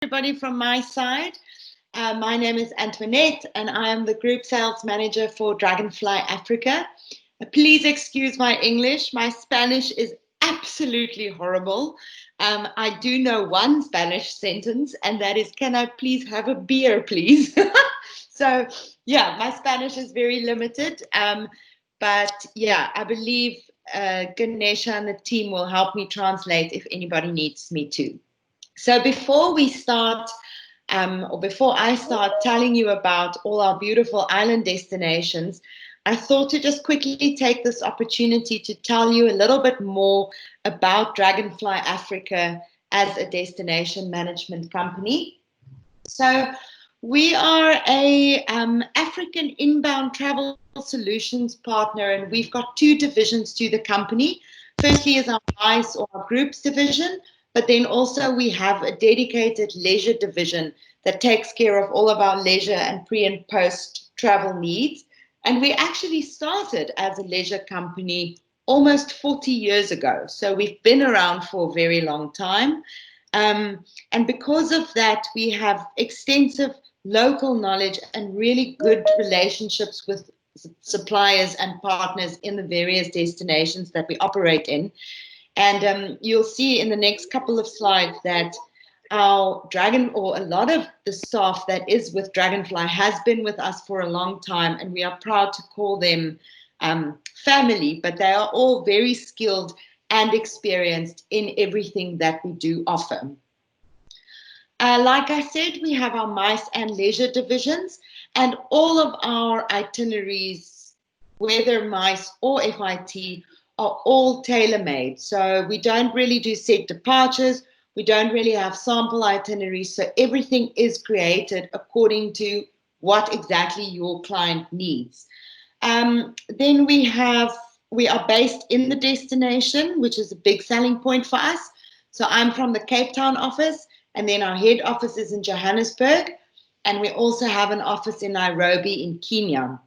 everybody from my side. My name is Antoinette, and I am the Group Sales Manager for Dragonfly Africa. Please excuse my English. My Spanish is absolutely horrible. I do know one Spanish sentence, and that is, "Can I please have a beer, please?" So, yeah, my Spanish is very limited. But yeah, I believe Ganesha and the team will help me translate if anybody needs me to. So before we start, or before I start telling you about all our beautiful island destinations, I thought to just quickly take this opportunity to tell you a little bit more about Dragonfly Africa as a destination management company. So we are a African inbound travel solutions partner, and we've got two divisions to the company. Firstly is our MICE or our groups division, but then also we have a dedicated leisure division that takes care of all of our leisure and pre and post travel needs. And we actually started as a leisure company almost 40 years ago. So we've been around for a very long time. And because of that, we have extensive local knowledge and really good relationships with suppliers and partners in the various destinations that we operate in. And you'll see in the next couple of slides that our a lot of the staff that is with Dragonfly has been with us for a long time, and we are proud to call them family, but they are all very skilled and experienced in everything that we do offer. Like I said, we have our MICE and leisure divisions, and all of our itineraries, whether MICE or FIT, are all tailor-made. So we don't really do set departures. We don't really have sample itineraries. So everything is created according to what exactly your client needs. Then we are based in the destination, which is a big selling point for us. So I'm from the Cape Town office, and then our head office is in Johannesburg. And we also have an office in Nairobi in Kenya.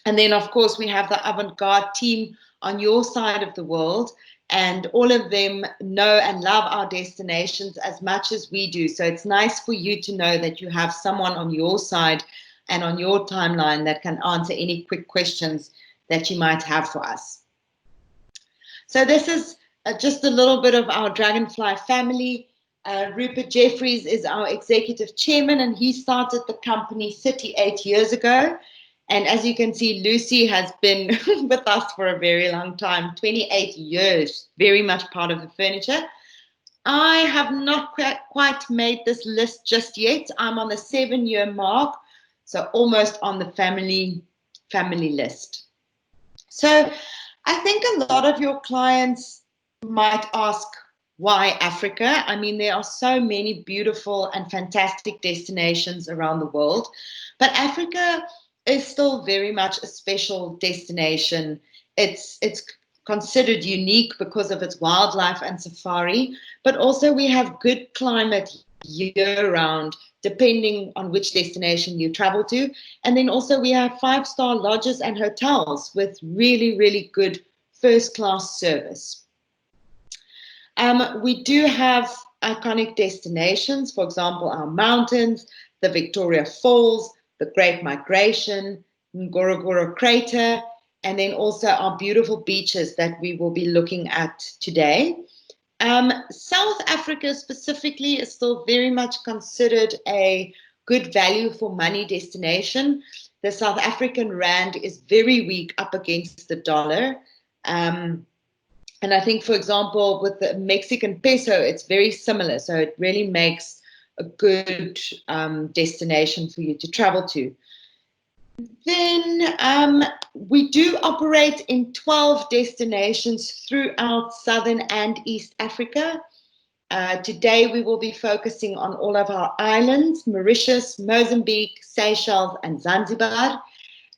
And then, of course, we have the avant-garde team on your side of the world, and all of them know and love our destinations as much as we do. So it's nice for you to know that you have someone on your side and on your timeline that can answer any quick questions that you might have for us. So this is just a little bit of our Dragonfly family. Rupert Jeffries is our executive chairman, and he started the company 38 years ago. And as you can see, Lucy has been with us for a very long time, 28 years, very much part of the furniture. I have not quite made this list just yet. I'm on the 7-year mark, so almost on the family list. So I think a lot of your clients might ask, why Africa? I mean, there are so many beautiful and fantastic destinations around the world, but Africa is still very much a special destination. It's considered unique because of its wildlife and safari, but also we have good climate year-round, depending on which destination you travel to. And then also we have 5-star lodges and hotels with really, really good first-class service. We do have iconic destinations, for example, our mountains, the Victoria Falls, the Great Migration, Ngorongoro Crater, and then also our beautiful beaches that we will be looking at today. South Africa specifically is still very much considered a good value for money destination. The South African rand is very weak up against the dollar. And I think, for example, with the Mexican peso, it's very similar. So it really makes a good destination for you to travel to. Then we do operate in 12 destinations throughout Southern and East Africa. Today we will be focusing on all of our islands, Mauritius, Mozambique, Seychelles, and Zanzibar.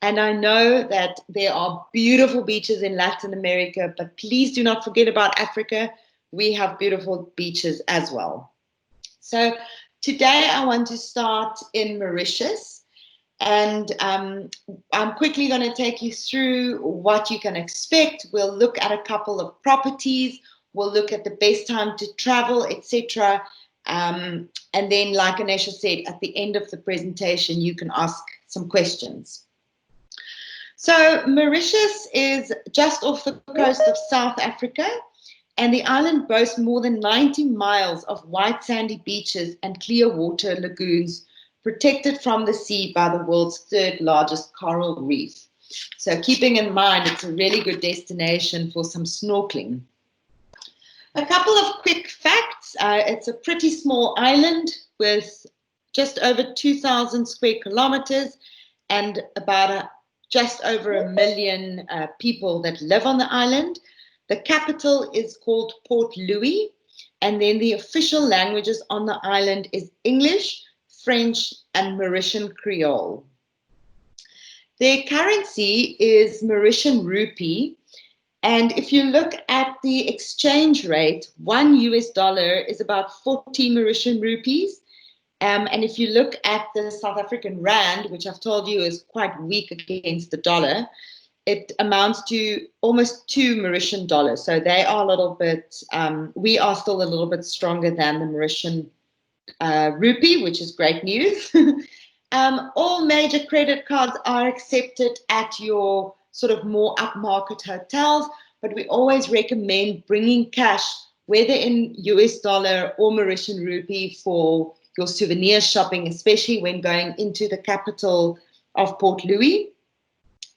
And I know that there are beautiful beaches in Latin America, but please do not forget about Africa. We have beautiful beaches as well. So today I want to start in Mauritius, and I'm quickly going to take you through what you can expect. We'll look at a couple of properties, we'll look at the best time to travel, etc. And then, like Anesha said, at the end of the presentation, you can ask some questions. So Mauritius is just off the coast of South Africa, and the island boasts more than 90 miles of white sandy beaches and clear water lagoons protected from the sea by the world's third largest coral reef. So keeping in mind, it's a really good destination for some snorkeling. A couple of quick facts. It's a pretty small island with just over 2,000 square kilometers and about just over 1 million people that live on the island. The capital is called Port Louis, and then the official languages on the island is English, French, and Mauritian Creole. Their currency is Mauritian rupee, and if you look at the exchange rate, $1 is about 40 Mauritian rupees. And if you look at the South African rand, which I've told you is quite weak against the dollar, it amounts to almost 2 Mauritian dollars. So they are a little bit, we are still a little bit stronger than the Mauritian rupee, which is great news. All major credit cards are accepted at your sort of more upmarket hotels, but we always recommend bringing cash, whether in US dollar or Mauritian rupee, for your souvenir shopping, especially when going into the capital of Port Louis.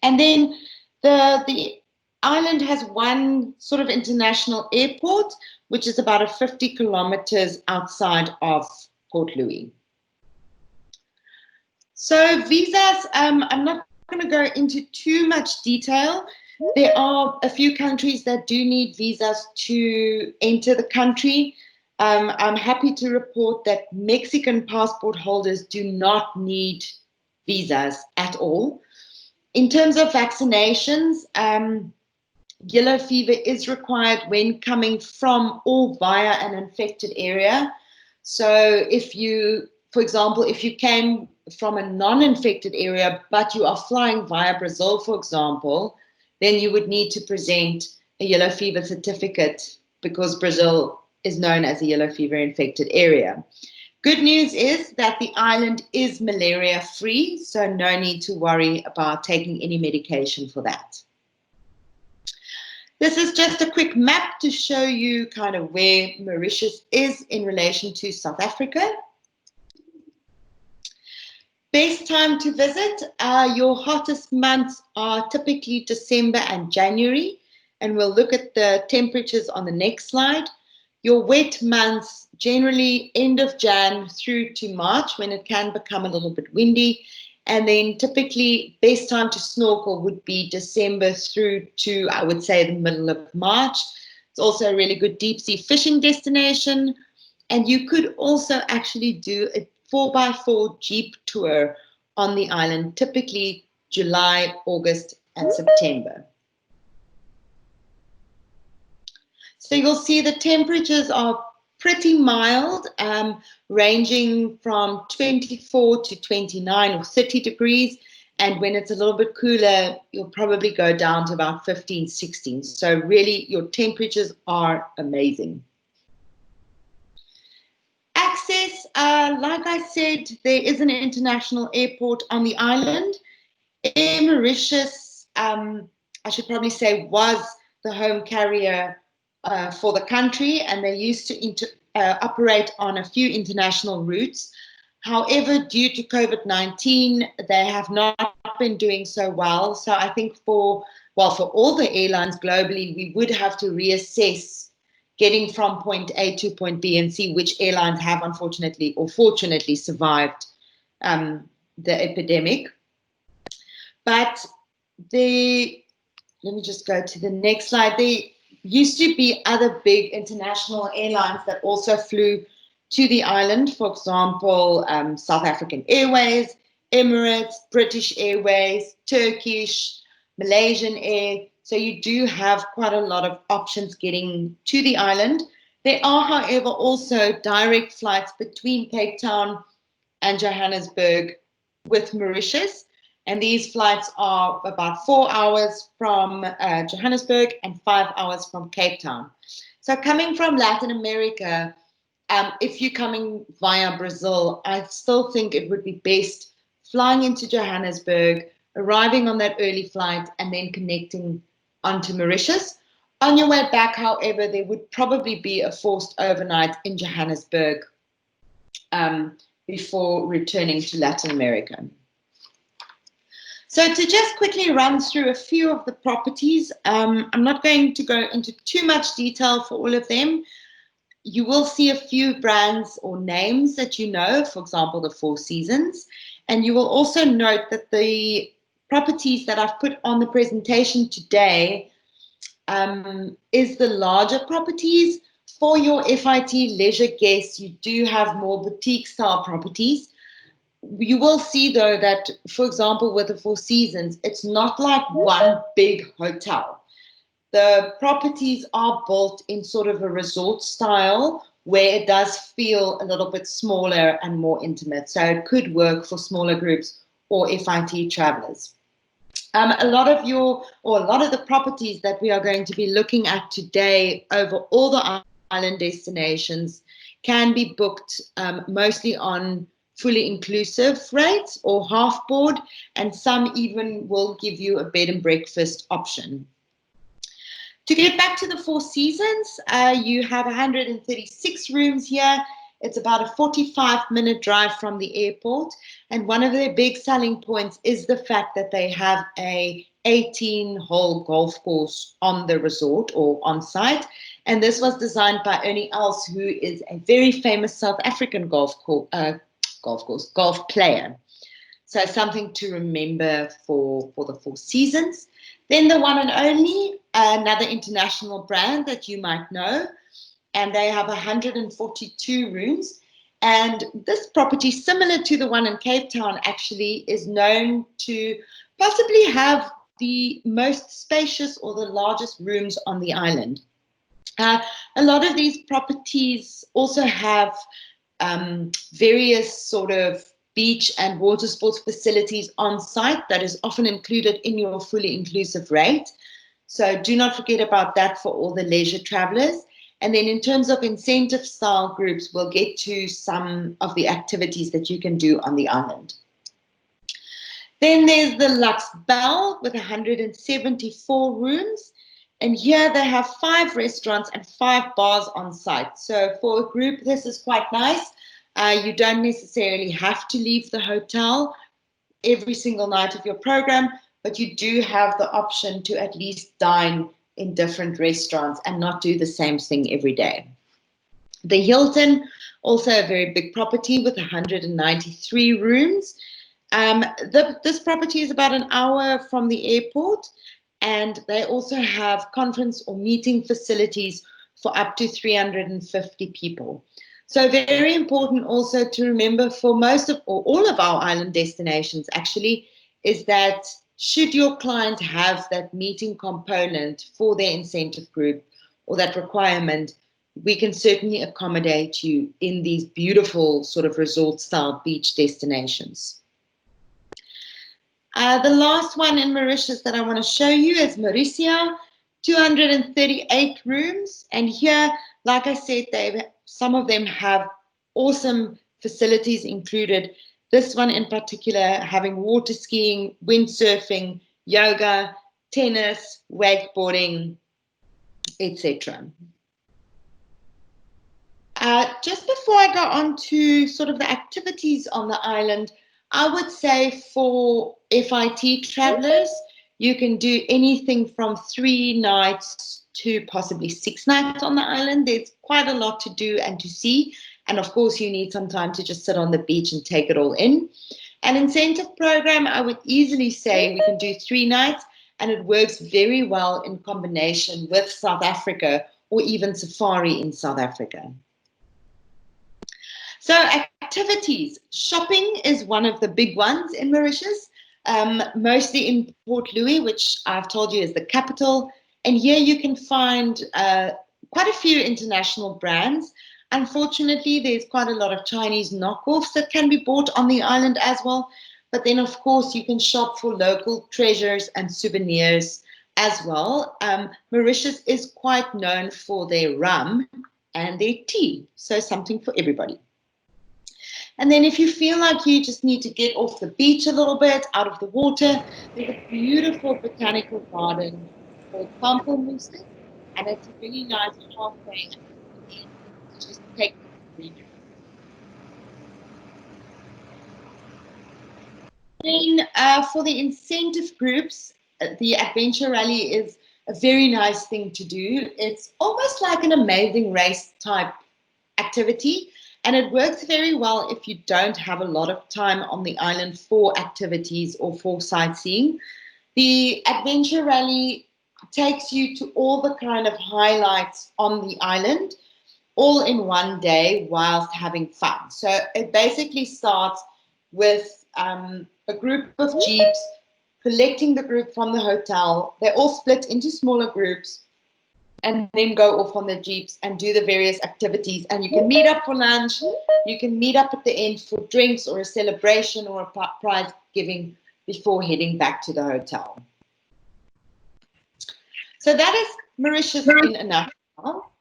And then the island has one sort of international airport, which is about 50 kilometers outside of Port Louis. So visas, I'm not going to go into too much detail. There are a few countries that do need visas to enter the country. I'm happy to report that Mexican passport holders do not need visas at all. In terms of vaccinations, yellow fever is required when coming from or via an infected area. So if you, for example, if you came from a non-infected area, but you are flying via Brazil, for example, then you would need to present a yellow fever certificate because Brazil is known as a yellow fever infected area. Good news is that the island is malaria free, so no need to worry about taking any medication for that. This is just a quick map to show you kind of where Mauritius is in relation to South Africa. Best time to visit, your hottest months are typically December and January, and we'll look at the temperatures on the next slide. Your wet months, generally end of Jan through to March, when it can become a little bit windy. And then typically best time to snorkel would be December through to, I would say, the middle of March. It's also a really good deep sea fishing destination. And you could also actually do a 4x4 Jeep tour on the island, typically July, August, and September. So you'll see the temperatures are pretty mild, ranging from 24 to 29 or 30 degrees. And when it's a little bit cooler, you'll probably go down to about 15, 16. So really, your temperatures are amazing. Access, like I said, there is an international airport on the island. Air Mauritius, I should probably say, was the home carrier for the country, and they used to operate on a few international routes. However, due to COVID-19, they have not been doing so well. So I think for all the airlines globally, we would have to reassess getting from point A to point B and see which airlines have unfortunately or fortunately survived the epidemic. But let me just go to the next slide. There used to be other big international airlines that also flew to the island. For example, South African Airways, Emirates, British Airways, Turkish, Malaysian Air. So you do have quite a lot of options getting to the island. There are, however, also direct flights between Cape Town and Johannesburg with Mauritius. And these flights are about 4 hours from Johannesburg and 5 hours from Cape Town. So coming from Latin America, if you're coming via Brazil, I still think it would be best flying into Johannesburg, arriving on that early flight, and then connecting onto Mauritius. On your way back, however, there would probably be a forced overnight in Johannesburg before returning to Latin America. So to just quickly run through a few of the properties, I'm not going to go into too much detail for all of them. You will see a few brands or names that you know, for example, the Four Seasons. And you will also note that the properties that I've put on the presentation today is the larger properties. For your FIT leisure guests, you do have more boutique style properties. You will see, though, that, for example, with the Four Seasons, it's not like one big hotel. The properties are built in sort of a resort style where it does feel a little bit smaller and more intimate. So it could work for smaller groups or FIT travelers. A lot of the properties that we are going to be looking at today over all the island destinations can be booked mostly on fully inclusive rates or half board, and some even will give you a bed and breakfast option. To get back to the Four Seasons, you have 136 rooms here. It's about a 45-minute drive from the airport. And one of their big selling points is the fact that they have a 18-hole golf course on the resort or on site. And this was designed by Ernie Els, who is a very famous South African golf player. So something to remember for the Four Seasons. Then the one and only, another international brand that you might know, and they have 142 rooms. And this property, similar to the one in Cape Town, actually is known to possibly have the most spacious or the largest rooms on the island. A lot of these properties also have various sort of beach and water sports facilities on site that is often included in your fully inclusive rate. So do not forget about that for all the leisure travelers. And then in terms of incentive style groups, we'll get to some of the activities that you can do on the island. Then there's the Lux Bell with 174 rooms. And here they have 5 restaurants and 5 bars on site. So for a group, this is quite nice. You don't necessarily have to leave the hotel every single night of your program, but you do have the option to at least dine in different restaurants and not do the same thing every day. The Hilton, also a very big property with 193 rooms. This property is about an hour from the airport, and they also have conference or meeting facilities for up to 350 people. So very important also to remember for most of, or all of our island destinations actually, is that should your client have that meeting component for their incentive group or that requirement, we can certainly accommodate you in these beautiful sort of resort style beach destinations. The last one in Mauritius that I want to show you is Mauritia, 238 rooms. And here, like I said, some of them have awesome facilities included. This one in particular having water skiing, windsurfing, yoga, tennis, wakeboarding, etc. Just before I go on to sort of the activities on the island, I would say for FIT travelers, you can do anything from 3 nights to possibly 6 nights on the island. There's quite a lot to do and to see. And of course, you need some time to just sit on the beach and take it all in. An incentive program, I would easily say we can do 3 nights, and it works very well in combination with South Africa or even safari in South Africa. So activities, shopping is one of the big ones in Mauritius, mostly in Port Louis, which I've told you is the capital. And here you can find quite a few international brands. Unfortunately, there's quite a lot of Chinese knockoffs that can be bought on the island as well. But then, of course, you can shop for local treasures and souvenirs as well. Mauritius is quite known for their rum. and their tea. So something for everybody. And then if you feel like you just need to get off the beach a little bit, out of the water, there's a beautiful botanical garden called Pampelmusen, and it's a really nice pathway to just take the greenery. Then for the incentive groups, the Adventure Rally is a very nice thing to do. It's almost like an amazing race type activity, and it works very well if you don't have a lot of time on the island for activities or for sightseeing. The Adventure Rally takes you to all the kind of highlights on the island, all in one day whilst having fun. So it basically starts with a group of jeeps, collecting the group from the hotel. They're all split into smaller groups and then go off on the jeeps and do the various activities. And you can meet up for lunch, you can meet up at the end for drinks or a celebration or a prize giving before heading back to the hotel. So that is Mauritius in a nutshell.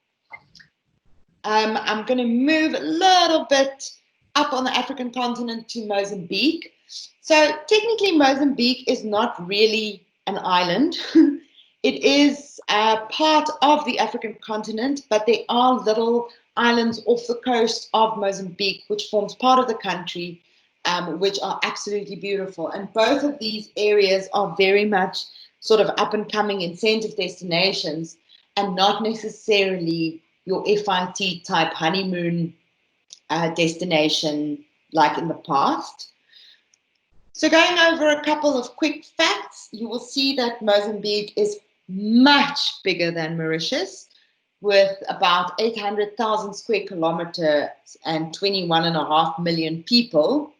I'm going to move a little bit up on the African continent to Mozambique. So technically Mozambique is not really an island. It is part of the African continent, but there are little islands off the coast of Mozambique, which forms part of the country, which are absolutely beautiful. And both of these areas are very much sort of up and coming incentive destinations and not necessarily your FIT type honeymoon destination like in the past. So going over a couple of quick facts, you will see that Mozambique is much bigger than Mauritius, with about 800,000 square kilometers and 21.5 million people,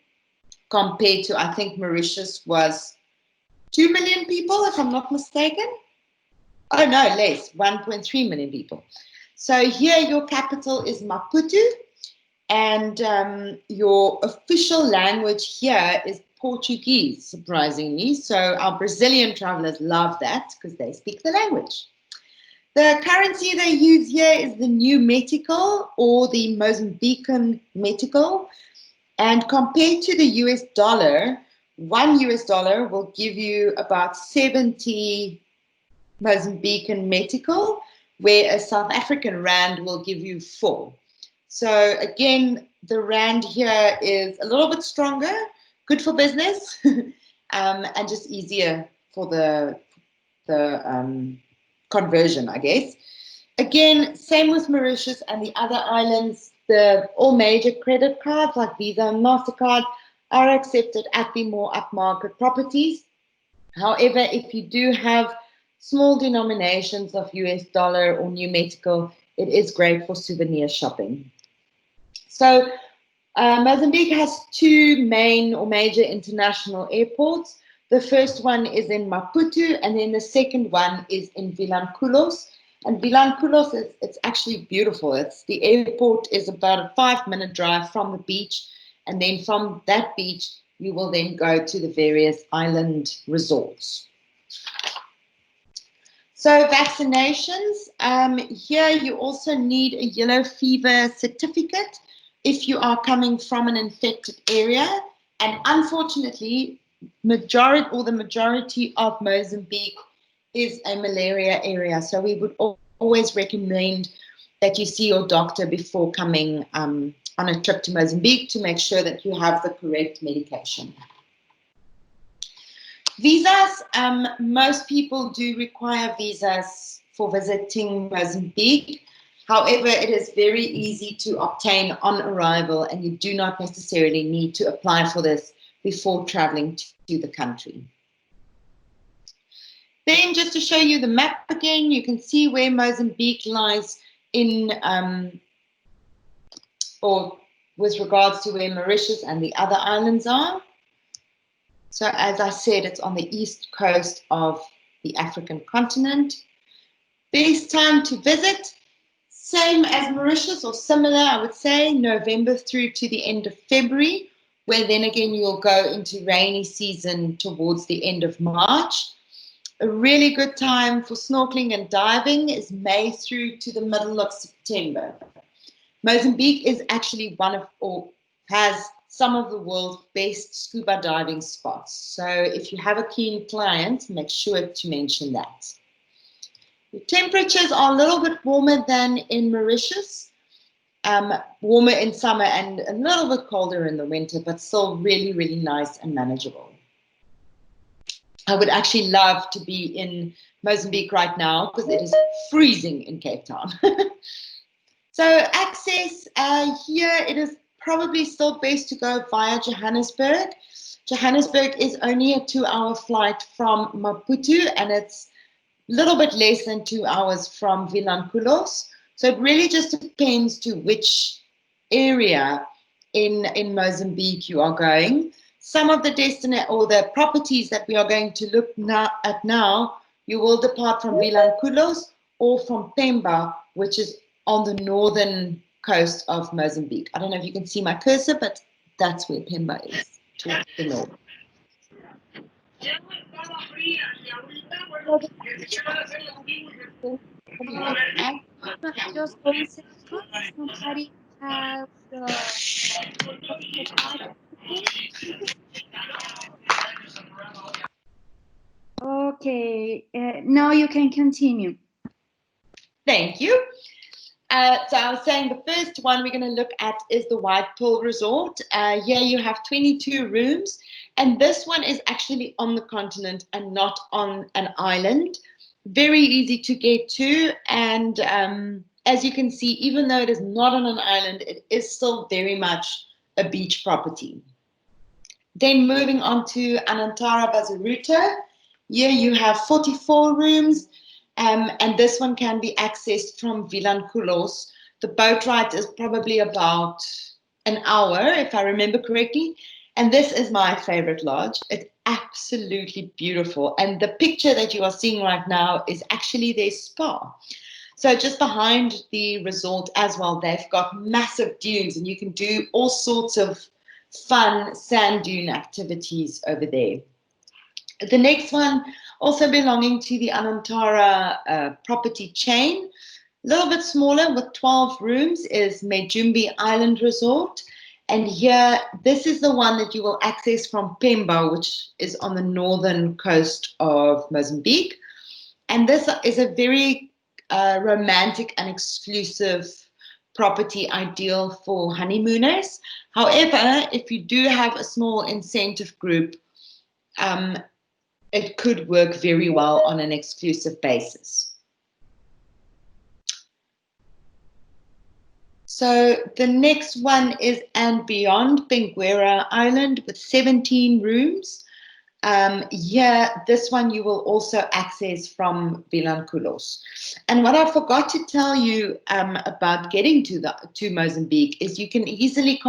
compared to, I think Mauritius was 2 million people, if I'm not mistaken. Oh no, less, 1.3 million people. So here your capital is Maputo, and your official language here is Portuguese, surprisingly. So our Brazilian travelers love that because they speak the language. The currency they use here is the new metical or the Mozambican metical. And compared to the US dollar, $1 will give you about 70 Mozambican metical, where a South African rand will give you 4. So again, the rand here is a little bit stronger, good for business, and just easier for the conversion, I guess. Again, same with Mauritius and the other islands. All major credit cards like Visa and MasterCard are accepted at the more upmarket properties. However, if you do have small denominations of US dollar or new metical, it is great for souvenir shopping. So Mozambique has 2 main or major international airports. The first one is in Maputo, and then the second one is in Vilanculos. And Vilanculos, it's actually beautiful. The airport is about a 5-minute drive from the beach, and then from that beach, you will then go to the various island resorts. So vaccinations, here you also need a yellow fever certificate if you are coming from an infected area. And unfortunately, the majority of Mozambique is a malaria area. So we would always recommend that you see your doctor before coming on a trip to Mozambique to make sure that you have the correct medication. Visas, most people do require visas for visiting Mozambique. However, it is very easy to obtain on arrival, and you do not necessarily need to apply for this before traveling to the country. Then just to show you the map again, you can see where Mozambique lies in, or with regards to where Mauritius and the other islands are. So as I said, it's on the east coast of the African continent. Best time to visit, same as Mauritius or similar, I would say, November through to the end of February, where then again you'll go into rainy season towards the end of March. A really good time for snorkeling and diving is May through to the middle of September. Mozambique is actually one of, or has some of the world's best scuba diving spots. So if you have a keen client, make sure to mention that. The temperatures are a little bit warmer than in Mauritius, warmer in summer and a little bit colder in the winter, but still really, really nice and manageable. I would actually love to be in Mozambique right now because it is freezing in Cape Town. So access, here it is probably still best to go via Johannesburg. Johannesburg is only a 2-hour flight from Maputo, and it's a little bit less than 2 hours from Vilanculos. So it really just depends to which area in Mozambique you are going. Some of the the properties that we are going to look at now, you will depart from Vilanculos or from Pemba, which is on the northern coast of Mozambique. I don't know if you can see my cursor, but that's where Pemba is, towards the north. Just 1 second. Somebody has okay, now you can continue. Thank you. So I was saying the first one we're going to look at is the White Pearl Resort. Here you have 22 rooms, and this one is actually on the continent and not on an island. Very easy to get to, and as you can see, even though it is not on an island, it is still very much a beach property. Then moving on to Anantara Bazaruto. Here you have 44 rooms. And this one can be accessed from Vilanculos. The boat ride is probably about an hour, if I remember correctly. And this is my favorite lodge. It's absolutely beautiful. And the picture that you are seeing right now is actually their spa. So just behind the resort as well, they've got massive dunes, and you can do all sorts of fun sand dune activities over there. The next one, also belonging to the Anantara property chain, a little bit smaller with 12 rooms, is Mejumbi Island Resort. And here, this is the one that you will access from Pemba, which is on the northern coast of Mozambique. And this is a very romantic and exclusive property, ideal for honeymooners. However, if you do have a small incentive group, it could work very well on an exclusive basis. So the next one is And Beyond Benguera Island with 17 rooms. Here, this one you will also access from Vilanculos. And what I forgot to tell you about getting to Mozambique is you can easily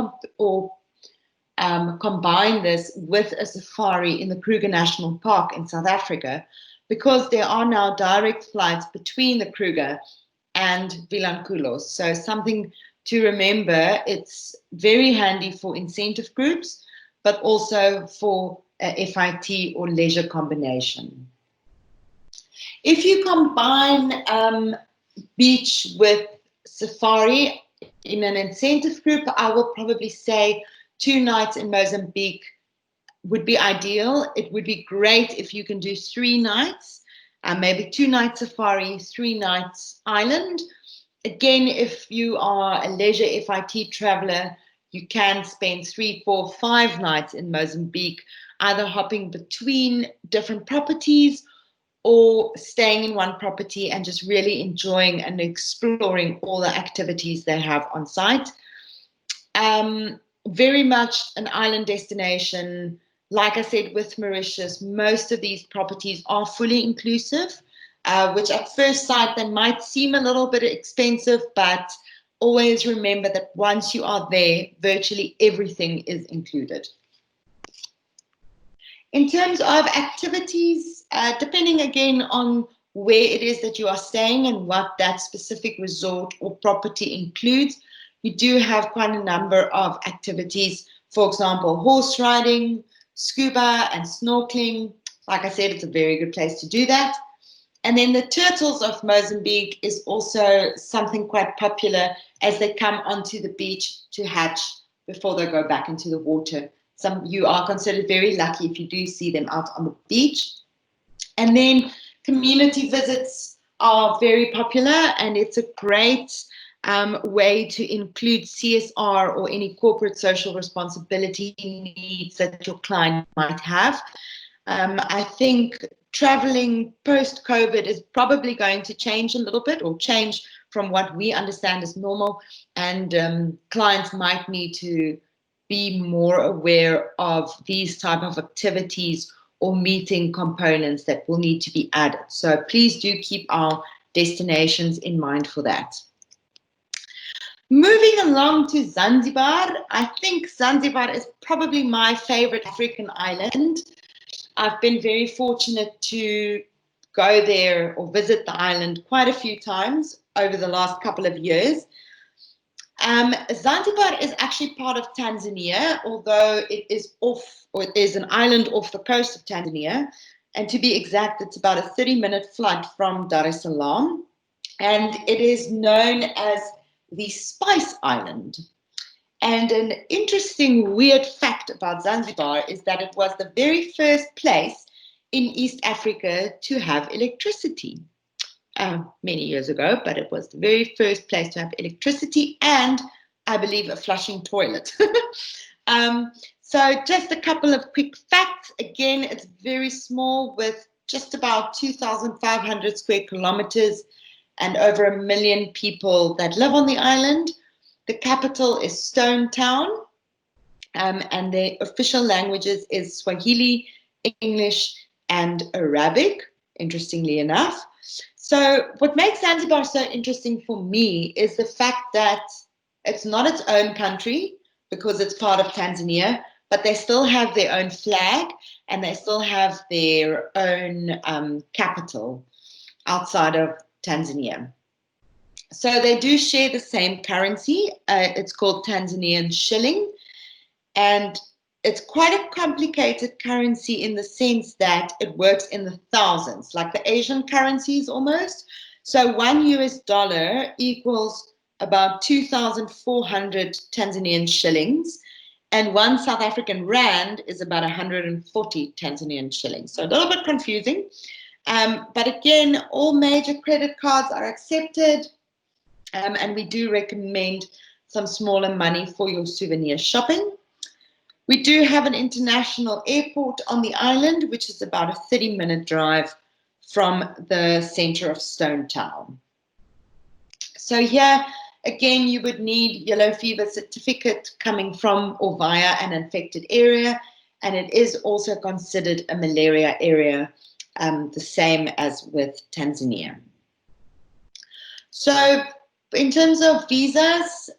combine this with a safari in the Kruger National Park in South Africa, because there are now direct flights between the Kruger and Vilanculos. So something to remember, it's very handy for incentive groups, but also for a FIT or leisure combination. If you combine beach with safari in an incentive group, I will probably say 2 nights in Mozambique would be ideal. It would be great if you can do 3 nights, maybe 2 nights safari, 3 nights island. Again, if you are a leisure FIT traveler, you can spend 3, 4, 5 nights in Mozambique, either hopping between different properties or staying in one property and just really enjoying and exploring all the activities they have on site. Very much an island destination. Like I said, with Mauritius, most of these properties are fully inclusive, which at first sight, they might seem a little bit expensive, but always remember that once you are there, virtually everything is included. In terms of activities, depending again on where it is that you are staying and what that specific resort or property includes, you do have quite a number of activities. For example, horse riding, scuba and snorkeling. Like I said, it's a very good place to do that. And then the turtles of Mozambique is also something quite popular as they come onto the beach to hatch before they go back into the water. You are considered very lucky if you do see them out on the beach. And then community visits are very popular, and it's a great way to include CSR or any corporate social responsibility needs that your client might have. I think traveling post-COVID is probably going to change a little bit, or change from what we understand as normal, and clients might need to be more aware of these type of activities or meeting components that will need to be added. So please do keep our destinations in mind for that. Moving along to Zanzibar, I think Zanzibar is probably my favorite African island. I've been very fortunate to go there or visit the island quite a few times over the last couple of years. Zanzibar is actually part of Tanzania, although it is an island off the coast of Tanzania. And to be exact, it's about a 30-minute flight from Dar es Salaam. And it is known as the Spice Island. And an interesting, weird fact about Zanzibar is that it was the very first place in East Africa to have electricity. Many years ago, but it was the very first place to have electricity and, I believe, a flushing toilet. So just a couple of quick facts. Again, it's very small, with just about 2,500 square kilometers and over 1 million people that live on the island. The capital is Stone Town, and the official languages is Swahili, English, and Arabic, interestingly enough. So what makes Zanzibar so interesting for me is the fact that it's not its own country because it's part of Tanzania, but they still have their own flag and they still have their own capital outside of Tanzania. So they do share the same currency. It's called Tanzanian shilling, and it's quite a complicated currency in the sense that it works in the thousands, like the Asian currencies almost. So $1 equals about 2,400 Tanzanian shillings, and 1 South African rand is about 140 Tanzanian shillings. So a little bit confusing. But again, all major credit cards are accepted, and we do recommend some smaller money for your souvenir shopping. We do have an international airport on the island, which is about a 30-minute drive from the center of Stone Town. So here, again, you would need yellow fever certificate coming from or via an infected area, and it is also considered a malaria area, the same as with Tanzania. So in terms of visas,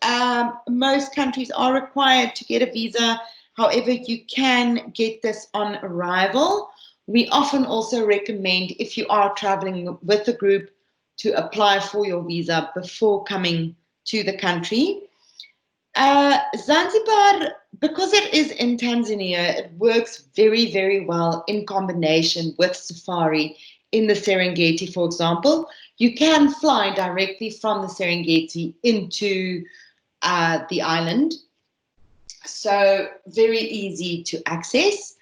most countries are required to get a visa. However, you can get this on arrival. We often also recommend, if you are traveling with a group, to apply for your visa before coming to the country. Zanzibar, because it is in Tanzania, it works very, very well in combination with safari in the Serengeti, for example. You can fly directly from the Serengeti into the island. So very easy to access.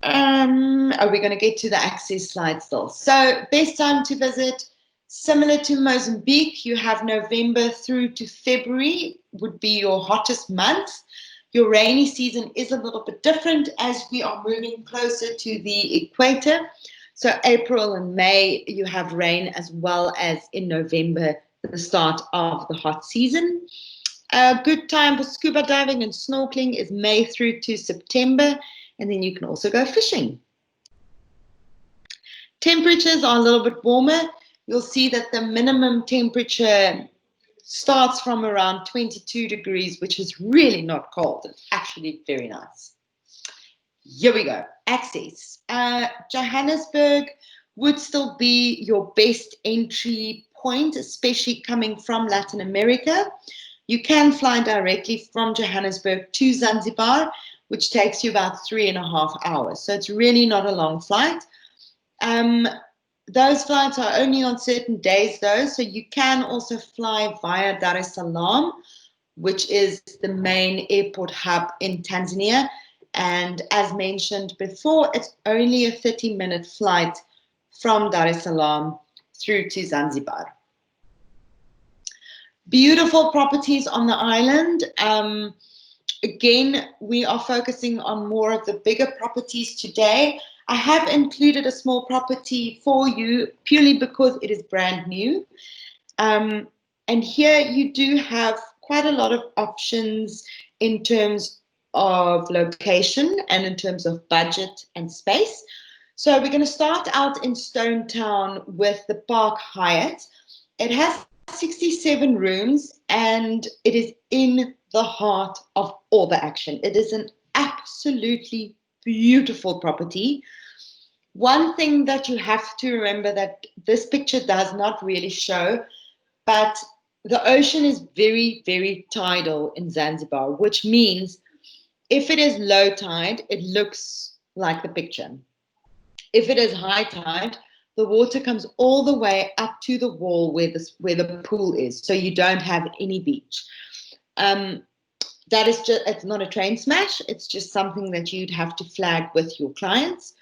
Are we going to get to the access slide still? So best time to visit, similar to Mozambique, you have November through to February would be your hottest months. Your rainy season is a little bit different as we are moving closer to the equator. So April and May, you have rain, as well as in November, the start of the hot season. A good time for scuba diving and snorkeling is May through to September, and then you can also go fishing. Temperatures are a little bit warmer. You'll see that the minimum temperature starts from around 22 degrees, which is really not cold. It's actually very nice. Here we go. Access. Johannesburg would still be your best entry point, especially coming from Latin America. You can fly directly from Johannesburg to Zanzibar, which takes you about 3.5 hours. So it's really not a long flight. those flights are only on certain days though, so you can also fly via Dar es Salaam, which is the main airport hub in Tanzania. And as mentioned before, it's only a 30-minute flight from Dar es Salaam through to Zanzibar. Beautiful properties on the island. Again, we are focusing on more of the bigger properties today. I have included a small property for you purely because it is brand new. And here you do have quite a lot of options in terms of location and in terms of budget and space. So we're going to start out in Stone Town with the Park Hyatt. It has 67 rooms and it is in the heart of all the action. It is an absolutely beautiful property. One thing that you have to remember that this picture does not really show, but the ocean is very, very tidal in Zanzibar, which means if it is low tide, it looks like the picture. If it is high tide, the water comes all the way up to the wall where the pool is, so you don't have any beach. That is just, it's not a train smash, it's just something that you'd have to flag with your clients.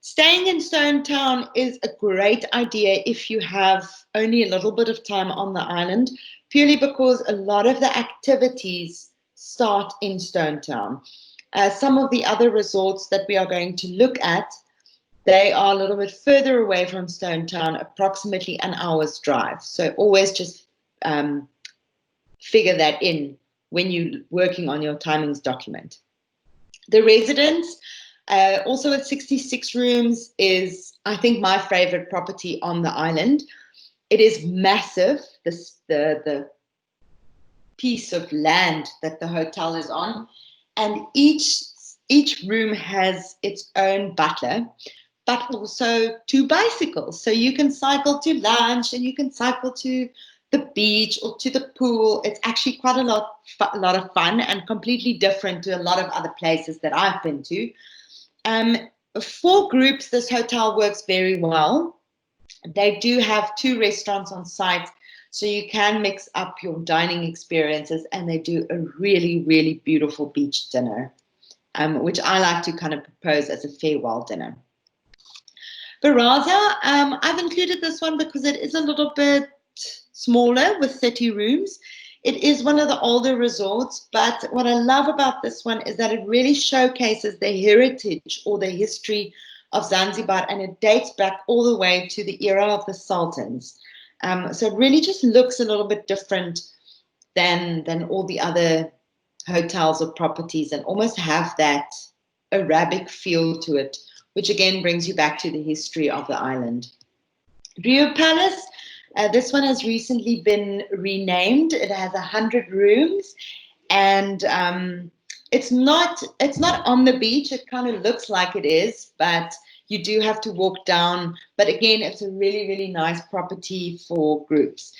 Staying in Stone Town is a great idea if you have only a little bit of time on the island, purely because a lot of the activities start in Stone Town. Some of the other resorts that we are going to look at, they are a little bit further away from Stone Town, approximately an hour's drive. So always just figure that in when you're working on your timings document. The residence, also at 66 rooms, is, I think, my favorite property on the island. It is massive, the piece of land that the hotel is on, and each room has its own butler, but also 2 bicycles. So you can cycle to lunch and you can cycle to the beach or to the pool. It's actually quite a lot of fun and completely different to a lot of other places that I've been to. For groups, this hotel works very well. They do have 2 restaurants on site, so you can mix up your dining experiences, and they do a really, really beautiful beach dinner, which I like to kind of propose as a farewell dinner. Baraza, I've included this one because it is a little bit smaller with 30 rooms. It is one of the older resorts, but what I love about this one is that it really showcases the heritage or the history of Zanzibar, and it dates back all the way to the era of the Sultans. So it really just looks a little bit different than all the other hotels or properties, and almost have that Arabic feel to it, which again brings you back to the history of the island. Rio Palace, this one has recently been renamed. It has 100 rooms, and it's not on the beach. It kind of looks like it is, but you do have to walk down. But again, it's a really, really nice property for groups.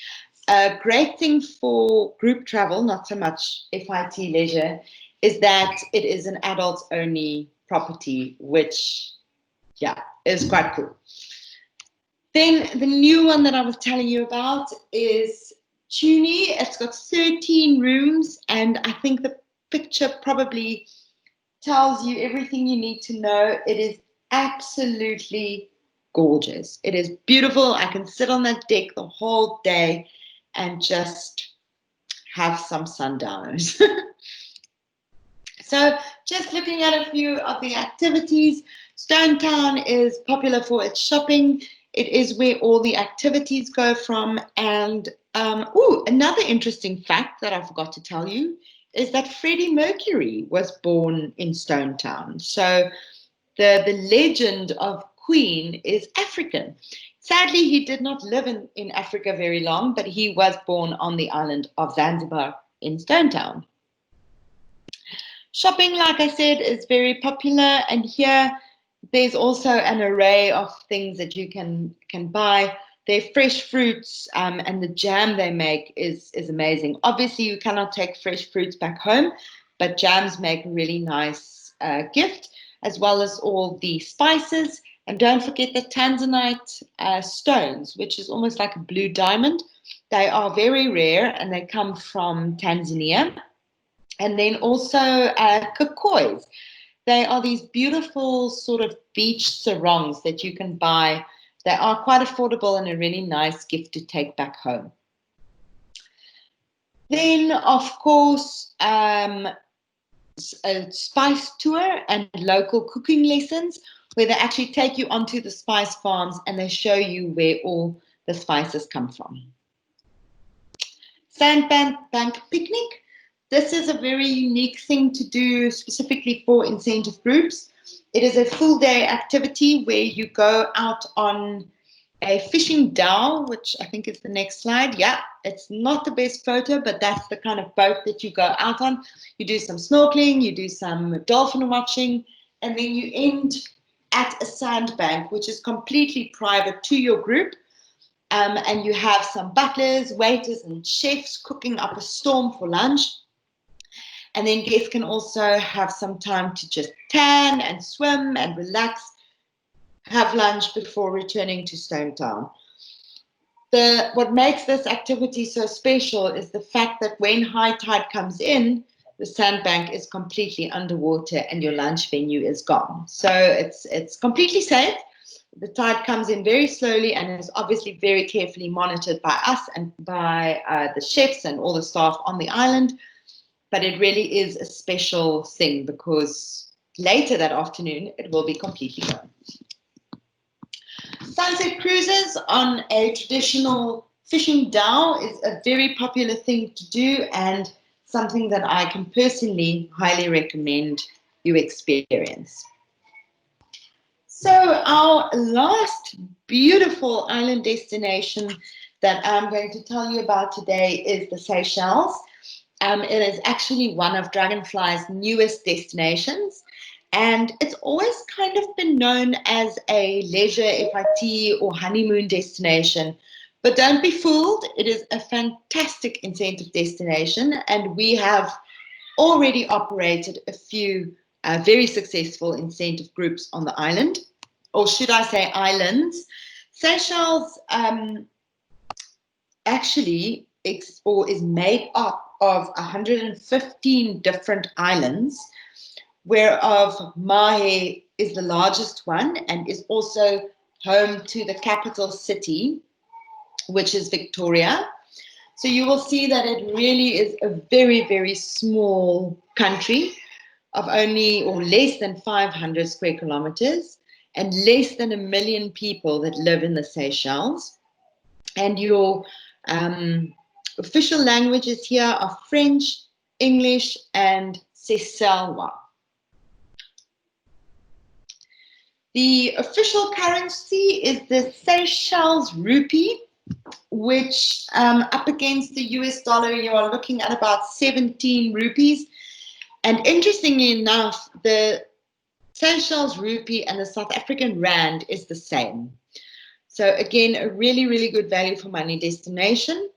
A great thing for group travel, not so much FIT leisure, is that it is an adults only property, which, yeah, is quite cool. Then the new one that I was telling you about is Tuni. It's got 13 rooms, and I think the picture probably tells you everything you need to know. It is absolutely gorgeous. It is beautiful. I can sit on that deck the whole day and just have some sundowners. So just looking at a few of the activities, Stone Town is popular for its shopping. It is where all the activities go from. And another interesting fact that I forgot to tell you is that Freddie Mercury was born in Stone Town. So the legend of Queen is African. Sadly, he did not live in Africa very long, but he was born on the island of Zanzibar in Stone Town. Shopping, like I said, is very popular, and here there's also an array of things that you can buy. Their fresh fruits and the jam they make is amazing. Obviously, you cannot take fresh fruits back home, but jams make a really nice gift, as well as all the spices. And don't forget the tanzanite stones, which is almost like a blue diamond. They are very rare and they come from Tanzania. And then also turquoise. They are these beautiful sort of beach sarongs that you can buy. They are quite affordable and a really nice gift to take back home. Then, of course, a spice tour and local cooking lessons where they actually take you onto the spice farms and they show you where all the spices come from. Sandbank picnic. This is a very unique thing to do specifically for incentive groups. It is a full day activity where you go out on a fishing dhow, which I think is the next slide. Yeah, it's not the best photo, but that's the kind of boat that you go out on. You do some snorkeling, you do some dolphin watching, and then you end at a sandbank, which is completely private to your group. And you have some butlers, waiters, and chefs cooking up a storm for lunch. And then guests can also have some time to just tan and swim and relax, have lunch before returning to Stone Town. What makes this activity so special is the fact that when high tide comes in, the sandbank is completely underwater and your lunch venue is gone. So it's completely safe. The tide comes in very slowly and is obviously very carefully monitored by us and by the chefs and all the staff on the island. But it really is a special thing because later that afternoon, it will be completely gone. Sunset cruises on a traditional fishing dhow is a very popular thing to do and something that I can personally highly recommend you experience. So our last beautiful island destination that I'm going to tell you about today is the Seychelles. It is actually one of Dragonfly's newest destinations, and it's always kind of been known as a leisure FIT or honeymoon destination. But don't be fooled, it is a fantastic incentive destination, and we have already operated a few very successful incentive groups on the island, or should I say islands. Seychelles actually is made up of 115 different islands, whereof Mahe is the largest one and is also home to the capital city, which is Victoria. So you will see that it really is a very, very small country of only or less than 500 square kilometers and less than 1 million people that live in the Seychelles. And your official languages here are French, English, and Seychellois. The official currency is the Seychelles rupee, which up against the US dollar, you are looking at about 17 rupees. And interestingly enough, the Seychelles rupee and the South African rand is the same. So again, a really, really good value for money destination.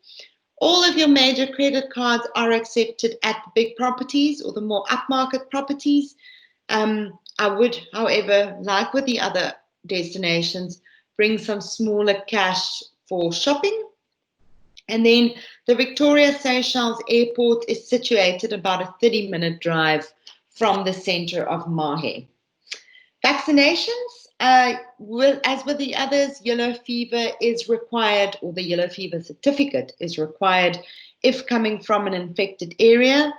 All of your major credit cards are accepted at the big properties or the more upmarket properties. I would, however, like with the other destinations, bring some smaller cash for shopping. And then the Victoria Seychelles Airport is situated about a 30-minute drive from the center of Mahe. Vaccinations, as with the others, yellow fever is required, or the yellow fever certificate is required if coming from an infected area,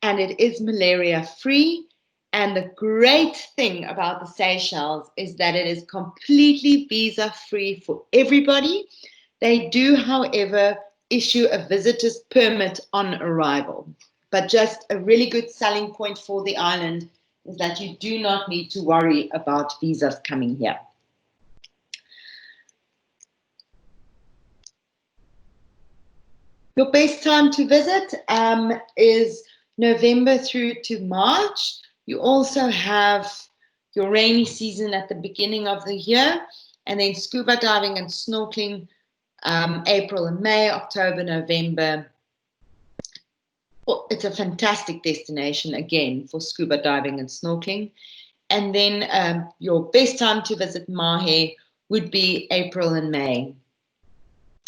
and it is malaria-free. And the great thing about the Seychelles is that it is completely visa-free for everybody. They do, however, issue a visitor's permit on arrival. But just a really good selling point for the island is that you do not need to worry about visas coming here. Your best time to visit is November through to March. You also have your rainy season at the beginning of the year, and then scuba diving and snorkeling April and May, October, November. Well, it's a fantastic destination, again, for scuba diving and snorkeling. And then your best time to visit Mahe would be April and May.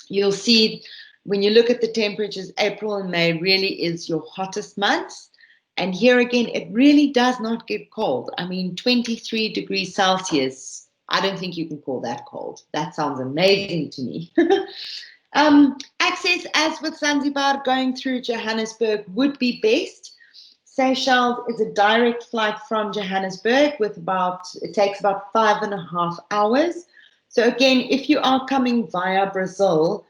You'll see when you look at the temperatures, April and May really is your hottest months. And here again, it really does not get cold. I mean, 23 degrees Celsius, I don't think you can call that cold. That sounds amazing to me. Access, as with Zanzibar, going through Johannesburg would be best. Seychelles is a direct flight from Johannesburg with it takes about 5.5 hours. So again, if you are coming via Brazil,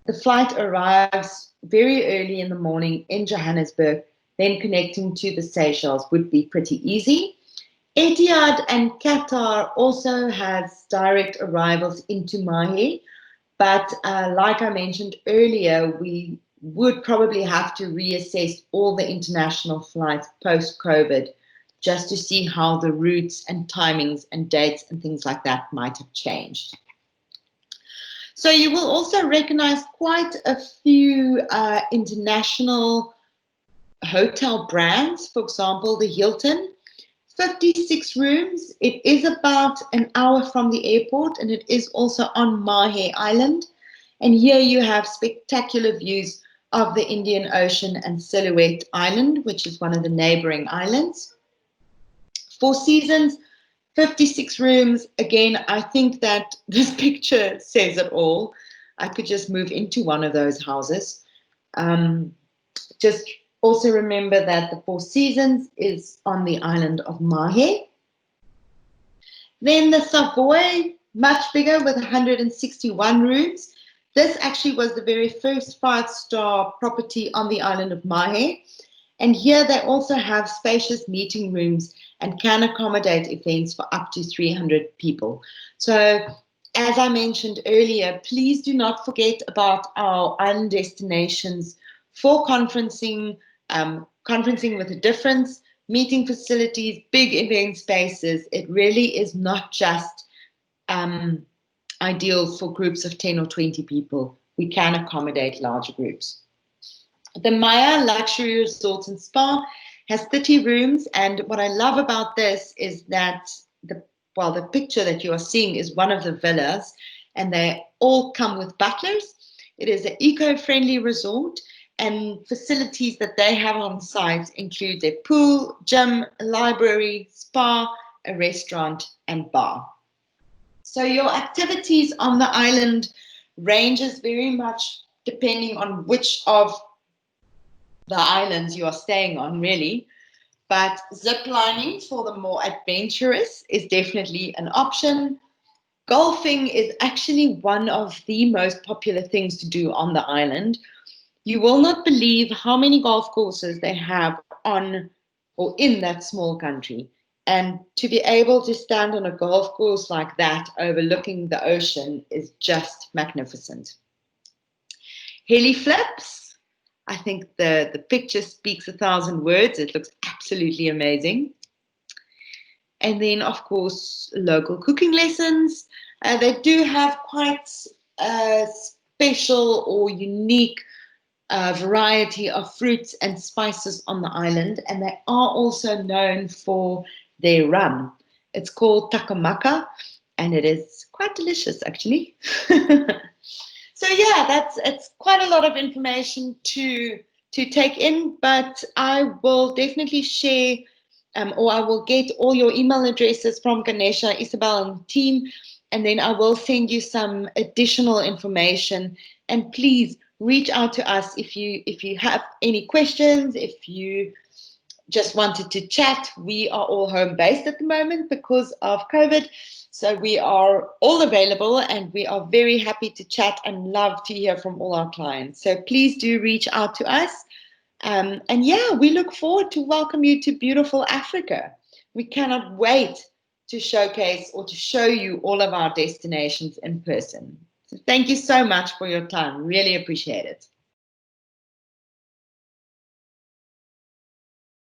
the flight arrives very early in the morning in Johannesburg, then connecting to the Seychelles would be pretty easy. Etihad and Qatar also has direct arrivals into Mahe, but like I mentioned earlier, we would probably have to reassess all the international flights post-COVID just to see how the routes and timings and dates and things like that might have changed. So you will also recognize quite a few international hotel brands, for example, the Hilton, 56 rooms. It is about an hour from the airport, and it is also on Mahe Island. And here you have spectacular views of the Indian Ocean and Silhouette Island, which is one of the neighboring islands. Four Seasons, 56 rooms. Again, I think that this picture says it all. I could just move into one of those houses. Just also remember that the Four Seasons is on the island of Mahe. Then the Savoy, much bigger with 161 rooms. This actually was the very first 5-star property on the island of Mahe. And here they also have spacious meeting rooms and can accommodate events for up to 300 people. So, as I mentioned earlier, please do not forget about our island destinations for conferencing, conferencing with a difference, meeting facilities, big event spaces. It really is not just ideal for groups of 10 or 20 people. We can accommodate larger groups. The Maya Luxury Resort and Spa has 30 rooms, and what I love about this is that the picture that you are seeing is one of the villas, and they all come with butlers. It is an eco-friendly resort, and facilities that they have on site include a pool, gym, a library, spa, a restaurant, and bar. So your activities on the island ranges very much depending on which of the islands you are staying on, really. But zip lining for the more adventurous is definitely an option. Golfing is actually one of the most popular things to do on the island. You will not believe how many golf courses they have on or in that small country. And to be able to stand on a golf course like that overlooking the ocean is just magnificent. Heli flips. I think the picture speaks 1,000 words. It looks absolutely amazing. And then, of course, local cooking lessons. They do have quite special or unique variety of fruits and spices on the island, and they are also known for their rum. It's called takamaka, and it is quite delicious, actually. So yeah, it's quite a lot of information to take in, but I will definitely share, or I will get all your email addresses from Ganesha, Isabel, and the team, and then I will send you some additional information. And please reach out to us if you have any questions, if you just wanted to chat. We are all home based at the moment because of COVID. So we are all available, and we are very happy to chat and love to hear from all our clients. So please do reach out to us. And yeah, we look forward to welcome you to beautiful Africa. We cannot wait to showcase or to show you all of our destinations in person. So thank you so much for your time. Really appreciate it.